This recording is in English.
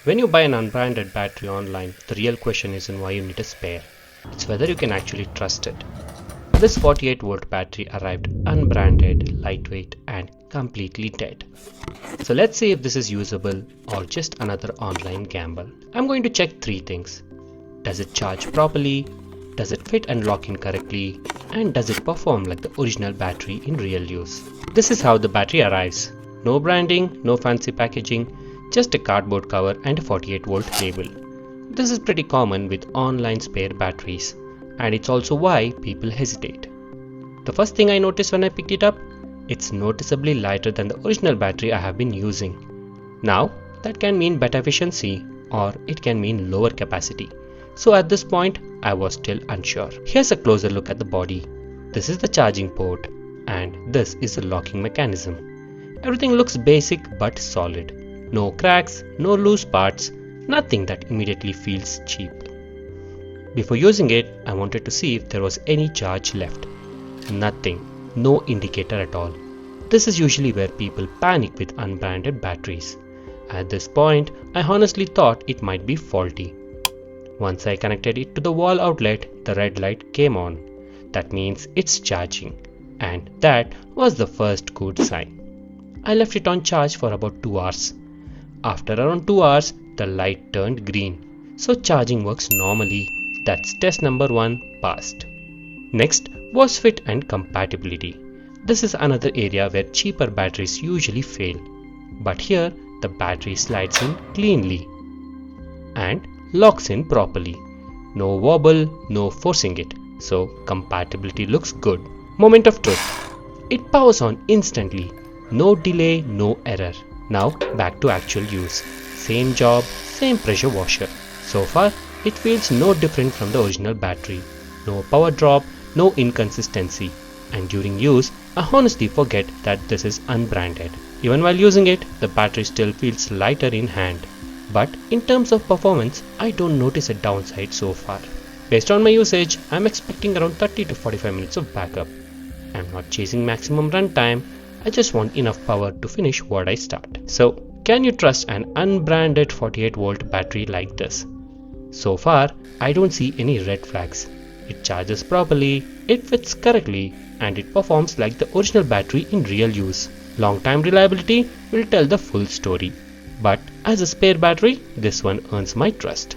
When you buy an unbranded battery online, the real question isn't why you need a spare. It's whether you can actually trust it. This 48-volt battery arrived unbranded, lightweight, and completely dead. So let's see if this is usable or just another online gamble. I'm going to check 3 things. Does it charge properly? Does it fit and lock in correctly? And does it perform like the original battery in real use? This is how the battery arrives. No branding, no fancy packaging, just a cardboard cover and a 48-volt label. This is pretty common with online spare batteries, and it's also why people hesitate. The first thing I noticed when I picked it up, it's noticeably lighter than the original battery I have been using. Now, that can mean better efficiency or it can mean lower capacity. So at this point, I was still unsure. Here's a closer look at the body. This is the charging port and this is the locking mechanism. Everything looks basic but solid. No cracks, no loose parts, nothing that immediately feels cheap. Before using it, I wanted to see if there was any charge left. Nothing, no indicator at all. This is usually where people panic with unbranded batteries. At this point, I honestly thought it might be faulty. Once I connected it to the wall outlet, the red light came on. That means it's charging. And that was the first good sign. I left it on charge for about 2 hours. After around 2 hours, the light turned green. So charging works normally. That's test number 1 passed. Next was fit and compatibility. This is another area where cheaper batteries usually fail. But here, the battery slides in cleanly and locks in properly. No wobble, no forcing it. So compatibility looks good. Moment of truth. It powers on instantly. No delay, no error. Now back to actual use. Same job, same pressure washer. So far, it feels no different from the original battery. No power drop, no inconsistency. And during use, I honestly forget that this is unbranded. Even while using it, the battery still feels lighter in hand. But in terms of performance, I don't notice a downside so far. Based on my usage, I'm expecting around 30 to 45 minutes of backup. I'm not chasing maximum runtime. I just want enough power to finish what I start. So, can you trust an unbranded 48-volt battery like this? So far, I don't see any red flags. It charges properly, it fits correctly, and it performs like the original battery in real use. Long-time reliability will tell the full story. But as a spare battery, this one earns my trust.